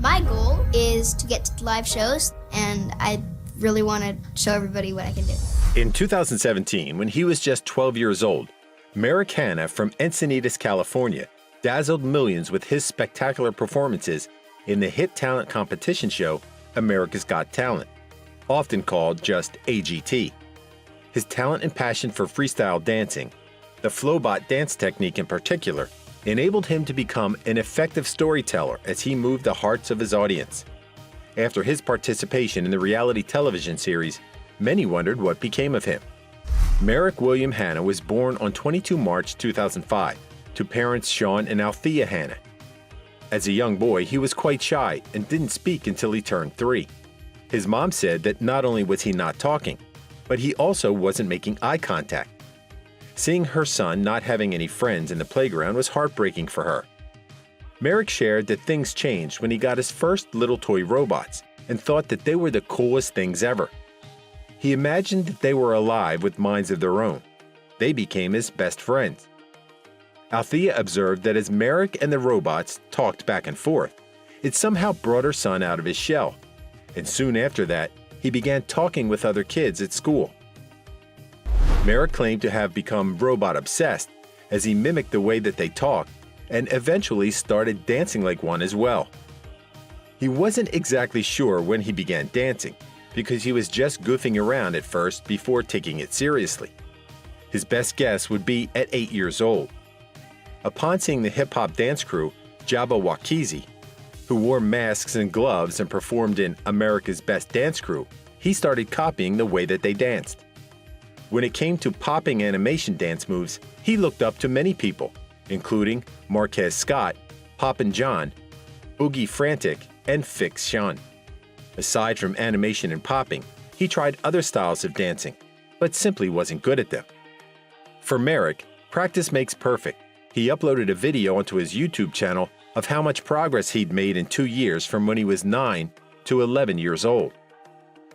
My goal is to get to live shows, and I really want to show everybody what I can do. In 2017, when he was just 12 years old, Merrick Hanna from Encinitas, California, dazzled millions with his spectacular performances in the hit talent competition show America's Got Talent, often called just AGT. His talent and passion for freestyle dancing, the flo-bot dance technique in particular, enabled him to become an effective storyteller as he moved the hearts of his audience. After his participation in the reality television series, many wondered what became of him. Merrick William Hanna was born on 22 March 2005 to parents Sean and Althea Hanna. As a young boy, he was quite shy and didn't speak until he turned 3. His mom said that not only was he not talking, but he also wasn't making eye contact. Seeing her son not having any friends in the playground was heartbreaking for her. Merrick shared that things changed when he got his first little toy robots and thought that they were the coolest things ever. He imagined that they were alive with minds of their own. They became his best friends. Althea observed that as Merrick and the robots talked back and forth, it somehow brought her son out of his shell. And soon after that, he began talking with other kids at school. Merrick claimed to have become robot obsessed as he mimicked the way that they talked and eventually started dancing like one as well. He wasn't exactly sure when he began dancing because he was just goofing around at first before taking it seriously. His best guess would be at 8 years old. Upon seeing the hip-hop dance crew, Jabba Wakizi, who wore masks and gloves and performed in America's Best Dance Crew, he started copying the way that they danced. When it came to popping animation dance moves, he looked up to many people, including Marquez Scott, Poppin' John, Oogie Frantic, and Fix Sean. Aside from animation and popping, he tried other styles of dancing, but simply wasn't good at them. For Merrick, practice makes perfect. He uploaded a video onto his YouTube channel of how much progress he'd made in 2 years from when he was 9 to 11 years old,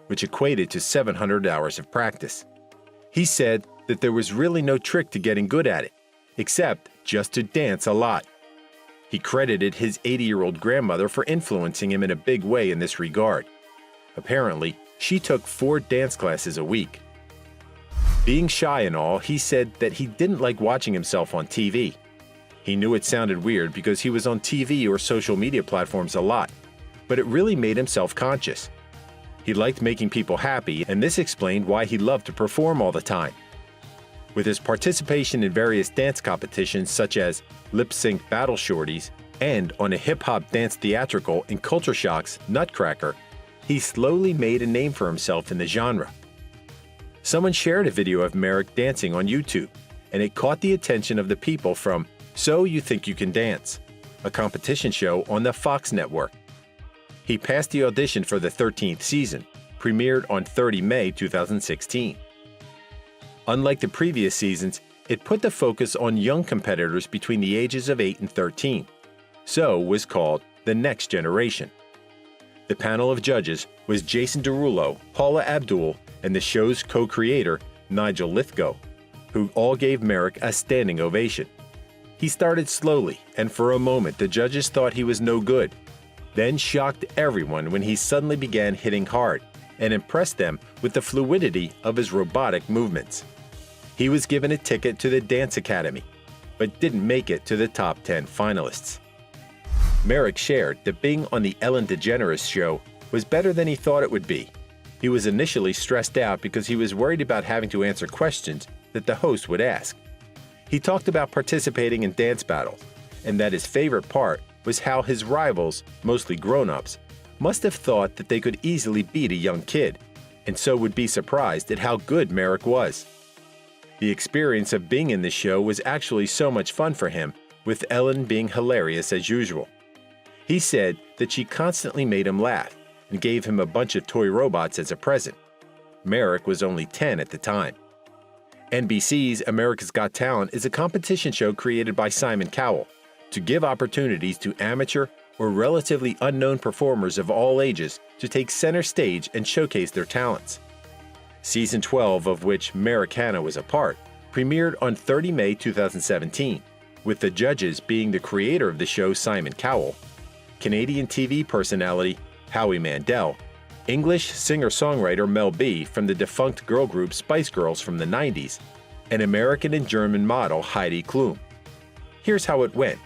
which equated to 700 hours of practice. He said that there was really no trick to getting good at it, except just to dance a lot. He credited his 80-year-old grandmother for influencing him in a big way in this regard. Apparently, she took 4 dance classes a week. Being shy and all, he said that he didn't like watching himself on TV. He knew it sounded weird because he was on TV or social media platforms a lot, but it really made him self-conscious. He liked making people happy, and this explained why he loved to perform all the time. With his participation in various dance competitions such as Lip Sync Battle Shorties and on a hip-hop dance theatrical in Culture Shock's Nutcracker, he slowly made a name for himself in the genre. Someone shared a video of Merrick dancing on YouTube, and it caught the attention of the people from So You Think You Can Dance, a competition show on the Fox network. He passed the audition for the 13th season, premiered on 30 May 2016. Unlike the previous seasons, it put the focus on young competitors between the ages of 8 and 13, so was called The Next Generation. The panel of judges was Jason Derulo, Paula Abdul, and the show's co-creator, Nigel Lithgow, who all gave Merrick a standing ovation. He started slowly, and for a moment the judges thought he was no good, then shocked everyone when he suddenly began hitting hard and impressed them with the fluidity of his robotic movements. He was given a ticket to the Dance Academy, but didn't make it to the top 10 finalists. Merrick shared that being on the Ellen DeGeneres show was better than he thought it would be. He was initially stressed out because he was worried about having to answer questions that the host would ask. He talked about participating in dance battles, and that his favorite part was how his rivals, mostly grown-ups, must have thought that they could easily beat a young kid, and so would be surprised at how good Merrick was. The experience of being in the show was actually so much fun for him, with Ellen being hilarious as usual. He said that she constantly made him laugh and gave him a bunch of toy robots as a present. Merrick was only 10 at the time. NBC's America's Got Talent is a competition show created by Simon Cowell to give opportunities to amateur or relatively unknown performers of all ages to take center stage and showcase their talents. Season 12, of which Merrick Hanna was a part, premiered on 30 May 2017, with the judges being the creator of the show Simon Cowell, Canadian TV personality Howie Mandel, English singer-songwriter Mel B from the defunct girl group Spice Girls from the 90s, and American and German model Heidi Klum. Here's how it went.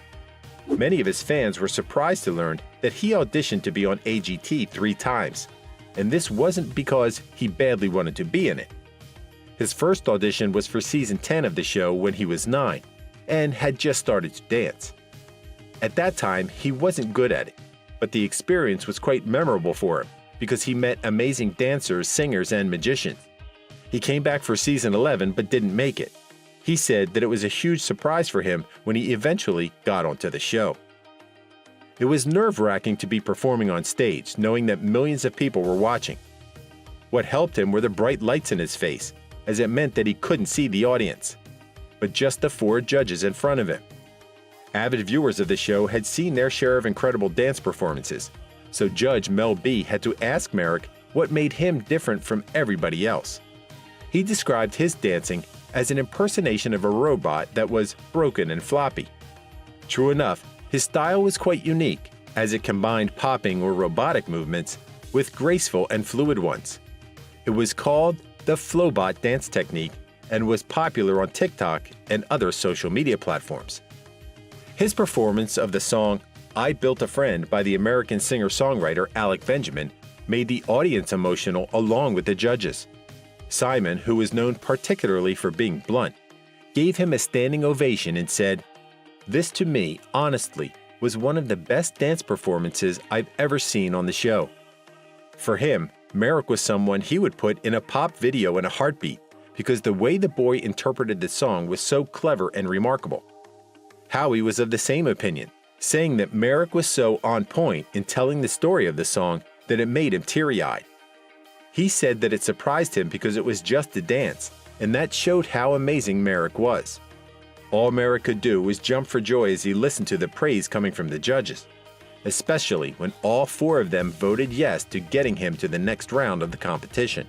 Many of his fans were surprised to learn that he auditioned to be on AGT 3 times, and this wasn't because he badly wanted to be in it. His first audition was for season 10 of the show when he was 9 and had just started to dance. At that time, he wasn't good at it, but the experience was quite memorable for him because he met amazing dancers, singers, and magicians. He came back for season 11 but didn't make it. He said that it was a huge surprise for him when he eventually got onto the show. It was nerve-wracking to be performing on stage, knowing that millions of people were watching. What helped him were the bright lights in his face, as it meant that he couldn't see the audience, but just the 4 judges in front of him. Avid viewers of the show had seen their share of incredible dance performances, so Judge Mel B had to ask Merrick what made him different from everybody else. He described his dancing as an impersonation of a robot that was broken and floppy. True enough, his style was quite unique, as it combined popping or robotic movements with graceful and fluid ones. It was called the flo-bot dance technique and was popular on TikTok and other social media platforms. His performance of the song I Built a Friend by the American singer-songwriter Alec Benjamin made the audience emotional along with the judges. Simon, who was known particularly for being blunt, gave him a standing ovation and said, "This to me, honestly, was one of the best dance performances I've ever seen on the show." For him, Merrick was someone he would put in a pop video in a heartbeat because the way the boy interpreted the song was so clever and remarkable. Howie was of the same opinion, saying that Merrick was so on point in telling the story of the song that it made him teary-eyed. He said that it surprised him because it was just a dance, and that showed how amazing Merrick was. All Merrick could do was jump for joy as he listened to the praise coming from the judges, especially when all 4 of them voted yes to getting him to the next round of the competition.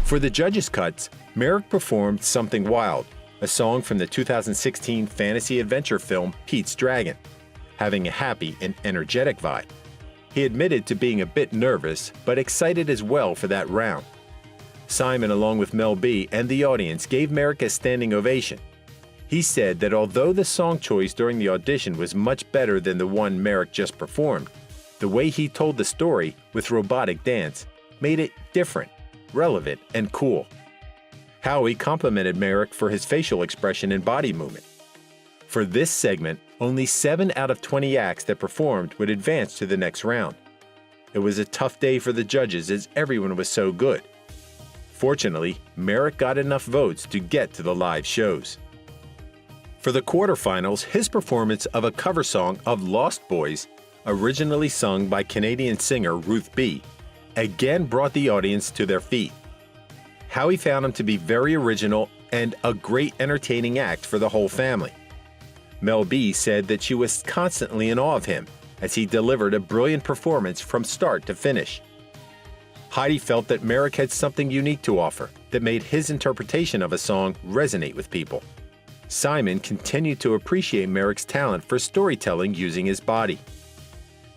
For the judges' cuts, Merrick performed Something Wild, a song from the 2016 fantasy adventure film Pete's Dragon, having a happy and energetic vibe. He admitted to being a bit nervous, but excited as well for that round. Simon, along with Mel B and the audience, gave Merrick a standing ovation. He said that although the song choice during the audition was much better than the one Merrick just performed, the way he told the story with robotic dance made it different, relevant, and cool. Howie complimented Merrick for his facial expression and body movement. For this segment, only 7 out of 20 acts that performed would advance to the next round. It was a tough day for the judges as everyone was so good. Fortunately, Merrick got enough votes to get to the live shows. For the quarterfinals, his performance of a cover song of Lost Boys, originally sung by Canadian singer Ruth B., again brought the audience to their feet. Howie found him to be very original and a great entertaining act for the whole family. Mel B said that she was constantly in awe of him as he delivered a brilliant performance from start to finish. Heidi felt that Merrick had something unique to offer that made his interpretation of a song resonate with people. Simon continued to appreciate Merrick's talent for storytelling using his body.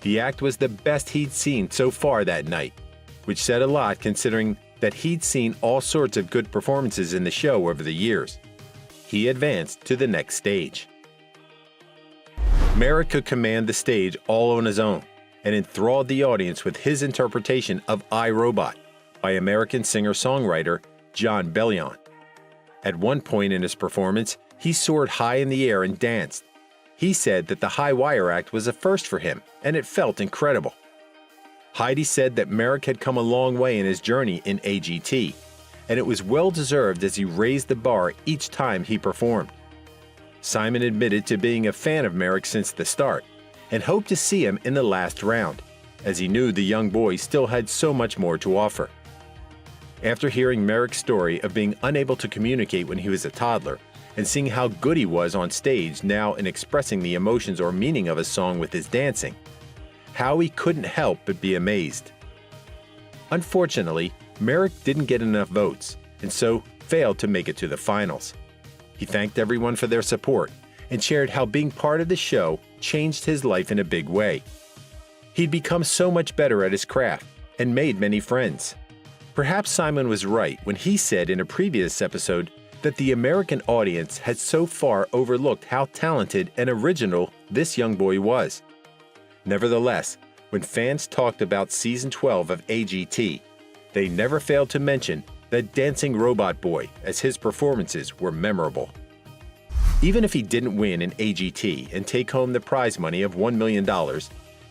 The act was the best he'd seen so far that night, which said a lot considering that he'd seen all sorts of good performances in the show over the years. He advanced to the next stage. Merrick could command the stage all on his own and enthralled the audience with his interpretation of I, Robot by American singer-songwriter Jon Bellion. At one point in his performance, he soared high in the air and danced. He said that the high wire act was a first for him, and it felt incredible. Heidi said that Merrick had come a long way in his journey in AGT, and it was well-deserved as he raised the bar each time he performed. Simon admitted to being a fan of Merrick since the start, and hoped to see him in the last round, as he knew the young boy still had so much more to offer. After hearing Merrick's story of being unable to communicate when he was a toddler, and seeing how good he was on stage now in expressing the emotions or meaning of a song with his dancing, Howie couldn't help but be amazed. Unfortunately, Merrick didn't get enough votes, and so failed to make it to the finals. He thanked everyone for their support and shared how being part of the show changed his life in a big way. He'd become so much better at his craft and made many friends. Perhaps Simon was right when he said in a previous episode that the American audience had so far overlooked how talented and original this young boy was. Nevertheless, when fans talked about Season 12 of AGT, they never failed to mention the dancing robot boy, as his performances were memorable. Even if he didn't win in AGT and take home the prize money of $1 million,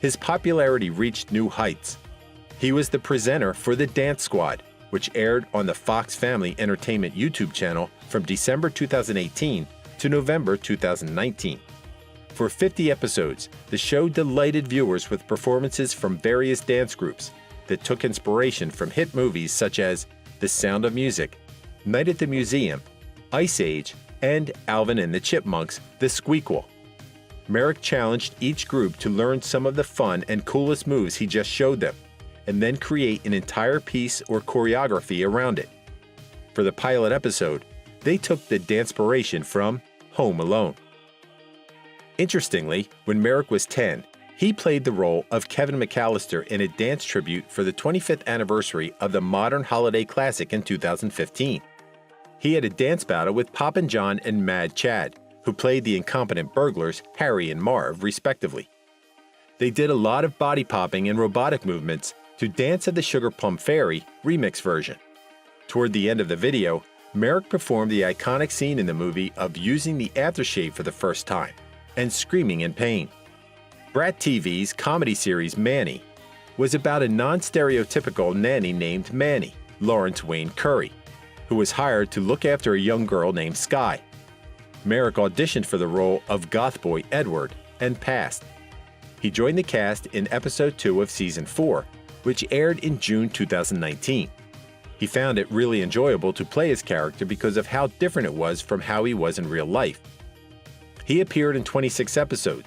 his popularity reached new heights. He was the presenter for The Dance Squad, which aired on the Fox Family Entertainment YouTube channel from December 2018 to November 2019. For 50 episodes, the show delighted viewers with performances from various dance groups that took inspiration from hit movies such as The Sound of Music, Night at the Museum, Ice Age, and Alvin and the Chipmunks' The Squeakquel. Merrick challenged each group to learn some of the fun and coolest moves he just showed them, and then create an entire piece or choreography around it. For the pilot episode, they took the dancepiration from Home Alone. Interestingly, when Merrick was 10, he played the role of Kevin McAllister in a dance tribute for the 25th anniversary of the modern holiday classic in 2015. He had a dance battle with Poppin' John and Mad Chad, who played the incompetent burglars Harry and Marv, respectively. They did a lot of body popping and robotic movements to Dance of the Sugar Plum Fairy remix version. Toward the end of the video, Merrick performed the iconic scene in the movie of using the aftershave for the first time and screaming in pain. Brat TV's comedy series Manny was about a non-stereotypical nanny named Manny, Lawrence Wayne Curry, who was hired to look after a young girl named Sky. Merrick auditioned for the role of goth boy Edward and passed. He joined the cast in episode 2 of season 4, which aired in June 2019. He found it really enjoyable to play his character because of how different it was from how he was in real life. He appeared in 26 episodes,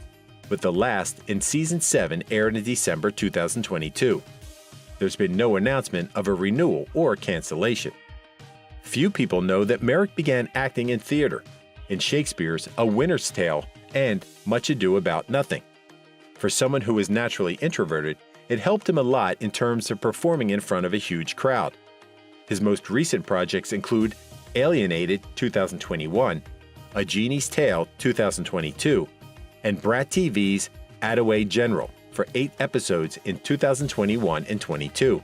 with the last in season 7 aired in December 2022. There's been no announcement of a renewal or cancellation. Few people know that Merrick began acting in theater, in Shakespeare's A Winter's Tale and Much Ado About Nothing. For someone who is naturally introverted, it helped him a lot in terms of performing in front of a huge crowd. His most recent projects include Alienated 2021, A Genie's Tale 2022, and Brat TV's Attaway General for 8 episodes in 2021 and 22.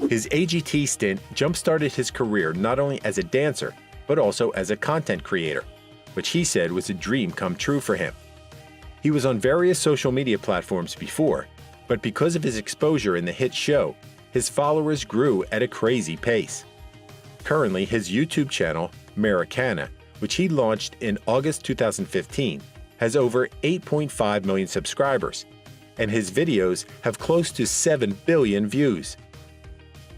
His AGT stint jump-started his career not only as a dancer, but also as a content creator, which he said was a dream come true for him. He was on various social media platforms before, but because of his exposure in the hit show, his followers grew at a crazy pace. Currently, his YouTube channel, Merrick Hanna, which he launched in August 2015, has over 8.5 million subscribers, and his videos have close to 7 billion views.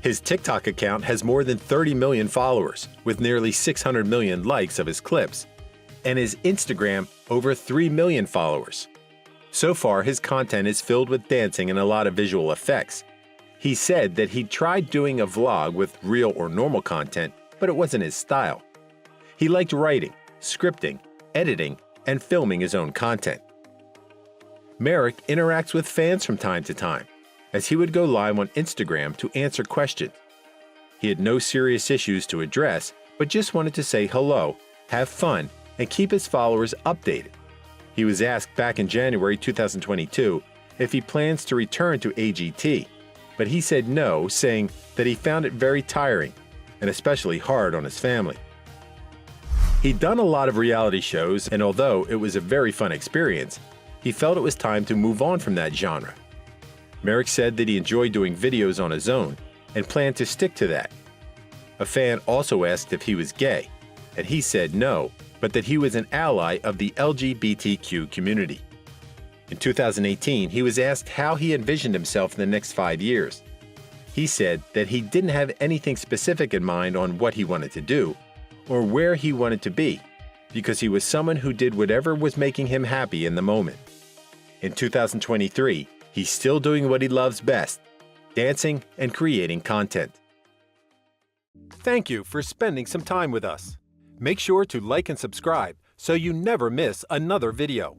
His TikTok account has more than 30 million followers, with nearly 600 million likes of his clips, and his Instagram over 3 million followers. So far, his content is filled with dancing and a lot of visual effects. He said that he tried doing a vlog with real or normal content, but it wasn't his style. He liked writing, scripting, editing, and filming his own content. Merrick interacts with fans from time to time, as he would go live on Instagram to answer questions. He had no serious issues to address, but just wanted to say hello, have fun, and keep his followers updated. He was asked back in January 2022 if he plans to return to AGT, but he said no, saying that he found it very tiring and especially hard on his family. He'd done a lot of reality shows, and although it was a very fun experience, he felt it was time to move on from that genre. Merrick said that he enjoyed doing videos on his own and planned to stick to that. A fan also asked if he was gay, and he said no, but that he was an ally of the LGBTQ community. In 2018, he was asked how he envisioned himself in the next 5 years. He said that he didn't have anything specific in mind on what he wanted to do or where he wanted to be, because he was someone who did whatever was making him happy in the moment. In 2023, he's still doing what he loves best, dancing and creating content. Thank you for spending some time with us. Make sure to like and subscribe so you never miss another video.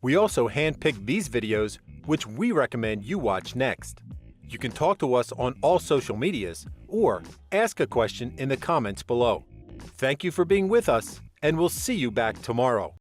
We also handpicked these videos, which we recommend you watch next. You can talk to us on all social medias or ask a question in the comments below. Thank you for being with us, and we'll see you back tomorrow.